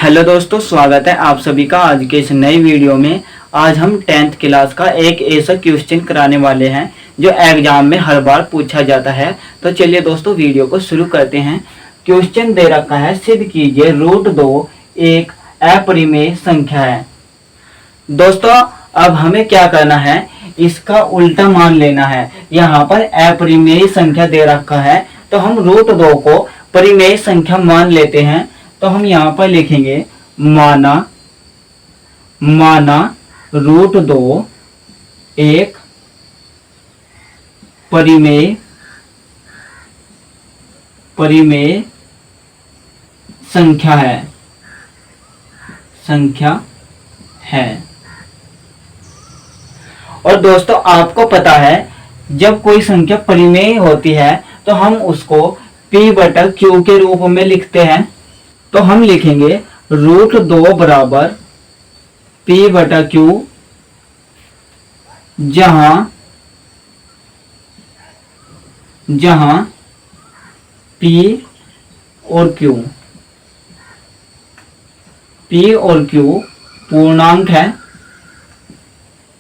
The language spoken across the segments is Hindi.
हेलो दोस्तों, स्वागत है आप सभी का आज के इस नई वीडियो में। आज हम 10th क्लास का एक ऐसा क्वेश्चन कराने वाले हैं जो एग्जाम में हर बार पूछा जाता है। तो चलिए दोस्तों वीडियो को शुरू करते हैं। क्वेश्चन दे रखा है, सिद्ध कीजिए √2 एक अपरिमेय संख्या है। दोस्तों अब हमें क्या करना है, इसका उल्टा मान लेना है। यहाँ पर अपरिमेय संख्या दे रखा है तो हम √2 को परिमेय संख्या मान लेते हैं। तो हम यहाँ पर लिखेंगे माना √2 एक परिमेय संख्या है। और दोस्तों आपको पता है जब कोई संख्या परिमेय होती है तो हम उसको p/q के रूप में लिखते हैं। तो हम लिखेंगे √2 बराबर p/q, जहां p और q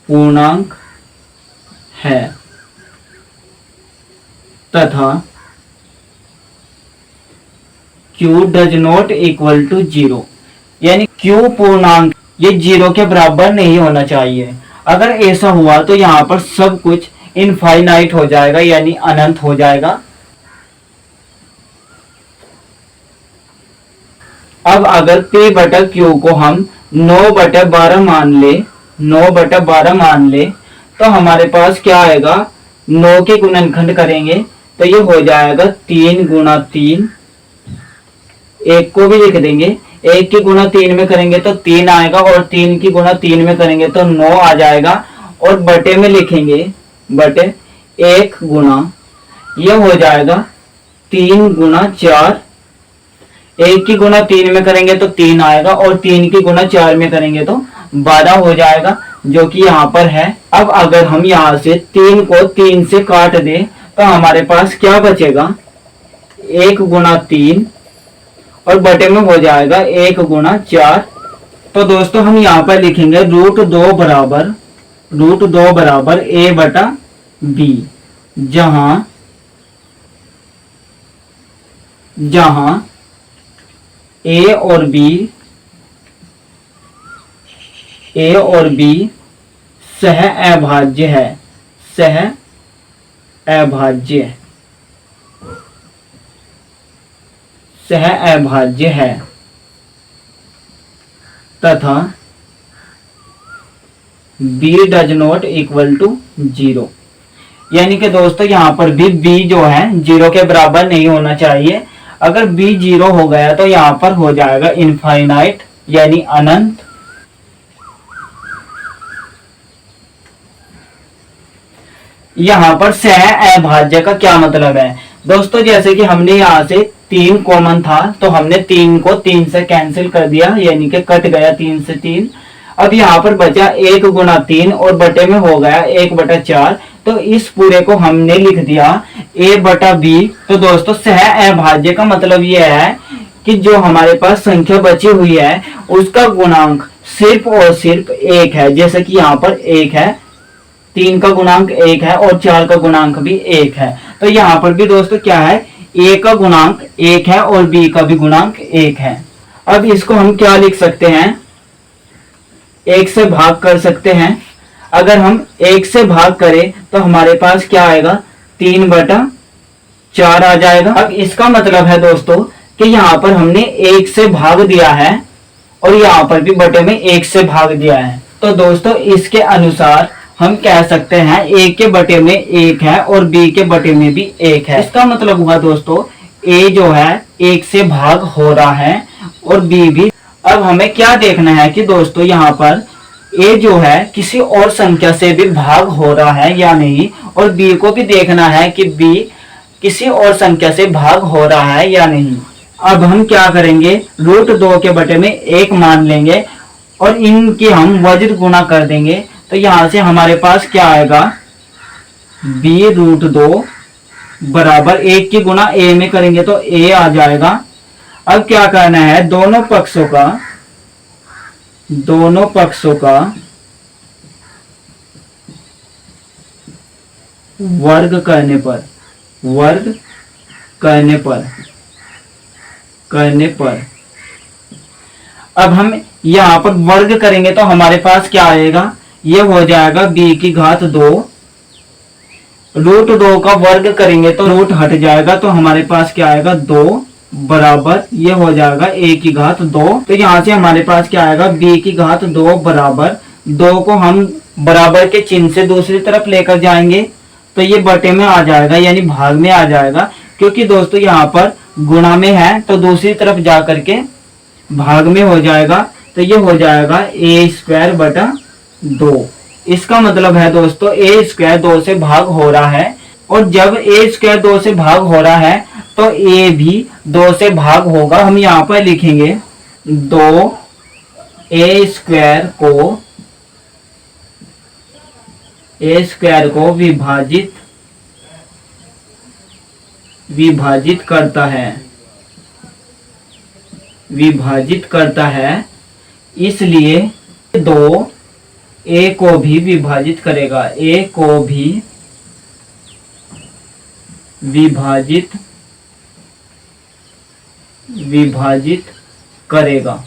पूर्णांक है तथा q does not equal to 0, यानी q पूर्णांक ये 0 के बराबर नहीं होना चाहिए। अगर ऐसा हुआ तो यहाँ पर सब कुछ इनफाइनाइट हो जाएगा, यानी अनंत हो जाएगा। अब अगर p/q को हम 9/12 मान ले तो हमारे पास क्या आएगा, 9 के गुणनखंड करेंगे तो ये हो जाएगा 3 × 3। एक को भी लिख देंगे, 1 की गुणा 3 में करेंगे तो 3 आएगा और 3 की गुणा 3 में करेंगे तो 9 आ जाएगा। और बटे में लिखेंगे 1 गुना, यह हो जाएगा 3 × 4। 1 की गुणा 3 में करेंगे तो 3 आएगा और 3 की गुणा 4 में करेंगे तो 12 हो जाएगा, जो कि यहाँ पर है। अब अगर हम यहाँ से 3 को 3 से काट दें तो हमारे पास क्या बचेगा, 1 × 3 और बटे में हो जाएगा 1 × 4। तो दोस्तों हम यहाँ पर लिखेंगे √2 बराबर a/b, जहां a और b सह अभाज्य है तथा b does not equal to 0, यानी कि दोस्तों यहाँ पर भी b जो है 0 के बराबर नहीं होना चाहिए। अगर b 0 हो गया तो यहाँ पर हो जाएगा इनफाइनाइट, यानी अनंत। यहाँ पर सह अभाज्य का क्या मतलब है दोस्तों, जैसे कि हमने यहाँ से 3 कॉमन था तो हमने 3 को 3 से कैंसिल कर दिया, यानी कि कट गया 3 से 3। अब यहाँ पर बचा 1 × 3 और बटे में हो गया 1/4। तो इस पूरे को हमने लिख दिया a/b। तो दोस्तों सह अभाज्य का मतलब यह है कि जो हमारे पास संख्या बची हुई है उसका गुणांक सिर्फ और सिर्फ 1 है। जैसे कि यहाँ पर 1 है, 3 का गुणांक 1 है और 4 का गुणांक भी 1 है। तो यहाँ पर भी दोस्तों क्या है, a का गुणांक 1 है और b का भी गुणांक 1 है। अब इसको हम क्या लिख सकते हैं, 1 से भाग कर सकते हैं। अगर हम 1 से भाग करें तो हमारे पास क्या आएगा, 3/4 आ जाएगा। अब इसका मतलब है दोस्तों कि यहाँ पर हमने 1 से भाग दिया है और यहाँ पर भी बटे में 1 से भाग दिया है। तो दोस्तों इसके अनुसार हम कह सकते हैं a के बटे में 1 है और b के बटे में भी 1 है। इसका मतलब हुआ दोस्तों a जो है 1 से भाग हो रहा है और b भी। अब हमें क्या देखना है कि दोस्तों यहाँ पर a जो है किसी और संख्या से भी भाग हो रहा है या नहीं, और b को भी देखना है कि b किसी और संख्या से भाग हो रहा है या नहीं। अब हम क्या करेंगे, √2 के बटे में 1 मान लेंगे और इनकी हम वज्र गुणा कर देंगे। तो यहां से हमारे पास क्या आएगा, b√2 बराबर 1 की गुणा a में करेंगे तो a आ जाएगा। अब क्या करना है, दोनों पक्षों का दोनों पक्षों का वर्ग करने पर, वर्ग करने पर, करने पर। अब हम यहाँ पर वर्ग करेंगे तो हमारे पास क्या आएगा, ये हो जाएगा b की घात 2। रूट 2 का वर्ग करेंगे तो रूट हट जाएगा, तो हमारे पास क्या आएगा 2 बराबर, ये हो जाएगा a की घात 2। तो यहाँ से हमारे पास क्या आएगा b की घात 2 बराबर, 2 को हम बराबर के चिन्ह से दूसरी तरफ लेकर जाएंगे तो ये बटे में आ जाएगा, यानी भाग में आ जाएगा। क्योंकि दोस्तों यहाँ पर गुणा में है तो दूसरी तरफ जा करके भाग में हो जाएगा, तो ये हो जाएगा a स्क्वायर बटा 2। इसका मतलब है दोस्तों a स्क्वायर 2 से भाग हो रहा है, और जब a स्क्वायर 2 से भाग हो रहा है तो a भी 2 से भाग होगा। हम यहाँ पर लिखेंगे 2 a स्क्वायर को विभाजित करता है, विभाजित करता है, इसलिए 2 a को भी विभाजित करेगा, a को भी विभाजित करेगा।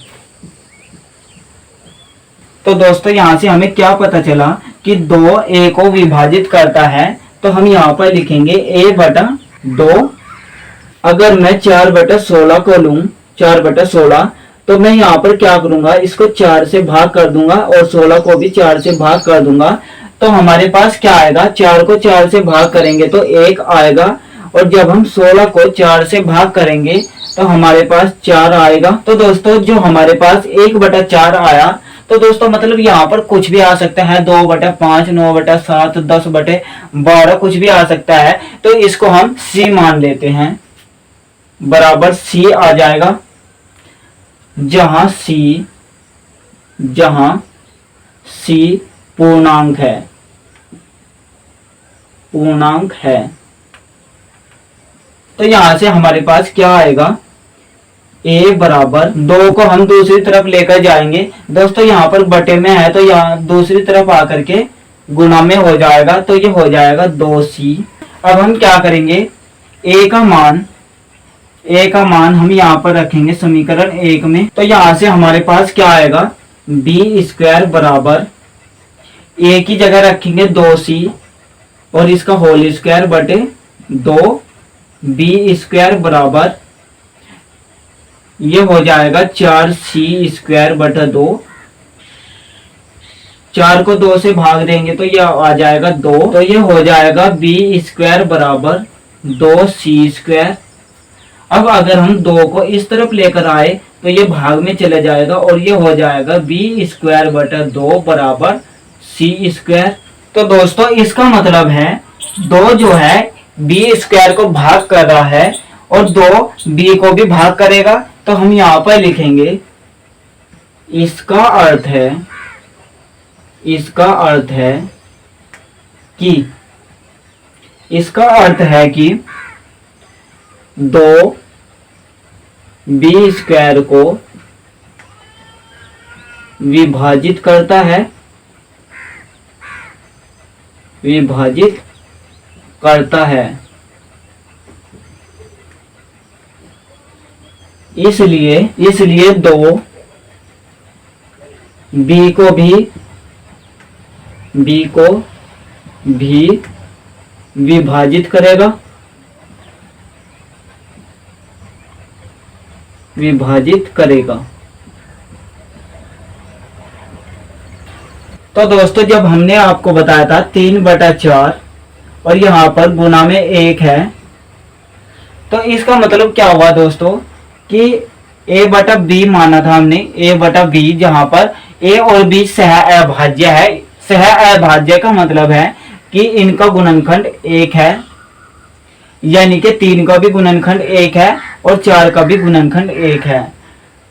तो दोस्तों यहाँ से हमें क्या पता चला कि 2 a को विभाजित करता है, तो हम यहाँ पर लिखेंगे a बटा 2। अगर मैं 4/16 को लूं, 4/16, तो मैं यहाँ पर क्या करूंगा, इसको 4 से भाग कर दूंगा और 16 को भी 4 से भाग कर दूंगा। तो हमारे पास क्या आएगा, 4 को 4 से भाग करेंगे तो 1 आएगा, और जब हम 16 को 4 से भाग करेंगे तो हमारे पास 4 आएगा। तो दोस्तों जो हमारे पास 1/4 आया, तो दोस्तों मतलब यहाँ पर कुछ भी आ सकता है, 2/5, 9/7, 10/12 कुछ भी आ सकता है। तो इसको हम c मान लेते हैं, बराबर c आ जाएगा, जहां c पूर्णांक है, पूर्णांक है। तो यहां से हमारे पास क्या आएगा, a बराबर 2 को हम दूसरी तरफ लेकर जाएंगे। दोस्तों यहाँ पर बटे में है तो यहाँ दूसरी तरफ आकर के गुणा में हो जाएगा, तो ये हो जाएगा 2c। अब हम क्या करेंगे, a का मान हम यहाँ पर रखेंगे समीकरण 1 में। तो यहाँ से हमारे पास क्या आएगा, b स्क्वायर बराबर a की जगह रखेंगे 2c और इसका होल स्क्वायर बटे 2, b स्क्वायर बराबर ये हो जाएगा 4c स्क्वायर बटा 2। 4 को 2 से भाग देंगे तो ये आ जाएगा 2, तो ये हो जाएगा b स्क्वायर बराबर 2c स्क्वायर। अब अगर हम 2 को इस तरफ लेकर आए तो ये भाग में चला जाएगा और ये हो जाएगा b स्क्वायर बटा 2 बराबर c स्क्वायर। तो दोस्तों इसका मतलब है 2 जो है b स्क्वायर को भाग कर रहा है और 2 b को भी भाग करेगा। तो हम यहाँ पर लिखेंगे इसका अर्थ है कि 2 b स्क्वायर को विभाजित करता है, विभाजित करता है, इसलिए 2 b को भी विभाजित करेगा, विभाजित करेगा। तो दोस्तों जब हमने आपको बताया था 3/4 और यहाँ पर गुना में 1 है, तो इसका मतलब क्या हुआ दोस्तों कि a बटा b माना था हमने, a बटा b, जहां पर a और b सह अभाज्य है। सह अभाज्य का मतलब है कि इनका गुणनखंड 1 है, यानी कि 3 का भी गुणनखंड 1 है और 4 का भी गुणनखंड 1 है।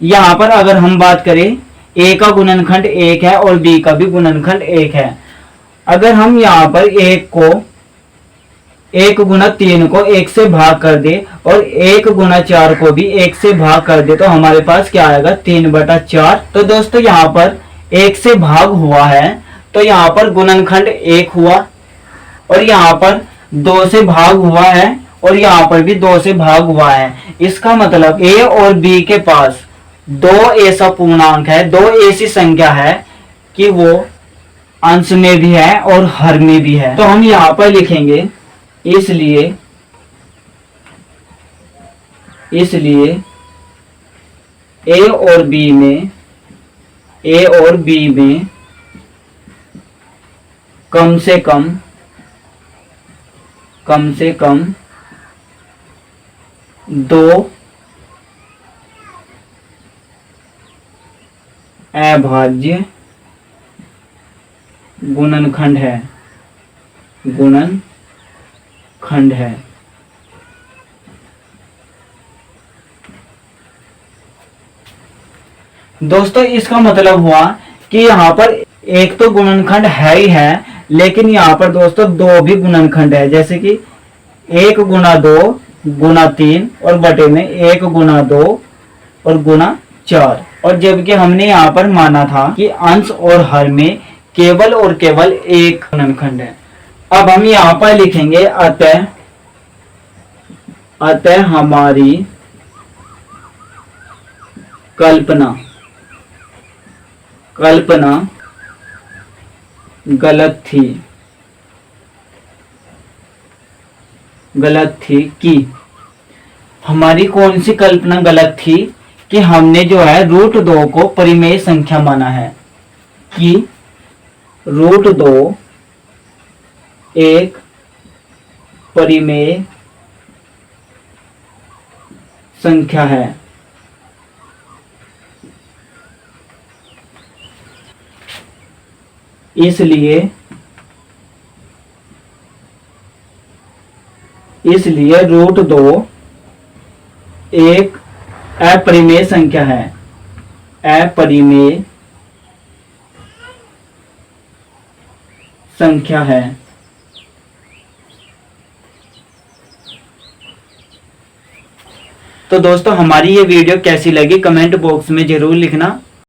यहाँ पर अगर हम बात करें a का गुणनखंड 1 है और b का भी गुणनखंड 1 है। अगर हम यहाँ पर 1 1 गुना 3 को 1 से भाग कर दे और 1 गुना 4 को भी 1 से भाग कर दे तो हमारे पास क्या आएगा 3/4। तो दोस्तों यहाँ पर 1 से भाग हुआ है तो यहाँ पर गुणनखंड 1 हुआ और यहाँ पर 2 से भाग हुआ है और यहाँ पर भी 2 से भाग हुआ है। इसका मतलब a और b के पास 2 ऐसा पूर्णांक है, 2 ऐसी संख्या है कि वो अंश में भी है और हर में भी है। तो हम यहाँ पर लिखेंगे इसलिए a और b में कम से कम 2 अभाज्य गुणनखंड है। दोस्तों इसका मतलब हुआ कि यहाँ पर एक तो गुणनखंड है ही है, लेकिन यहाँ पर दोस्तों 2 भी गुणनखंड है, जैसे कि 1 गुना 2 गुना 3 और बटे में 1 गुना 2 और गुना 4। और जबकि हमने यहाँ पर माना था कि अंश और हर में केवल और केवल एक गुणनखंड है। अब हम यहाँ पर लिखेंगे अतः हमारी कल्पना गलत थी कि हमारी कौन सी कल्पना गलत थी कि हमने जो है √2 को परिमेय संख्या माना है, कि √2 एक परिमेय संख्या है। इसलिए √2 एक अपरिमेय संख्या है, अपरिमेय संख्या है। तो दोस्तों हमारी ये वीडियो कैसी लगी कमेंट बॉक्स में जरूर लिखना।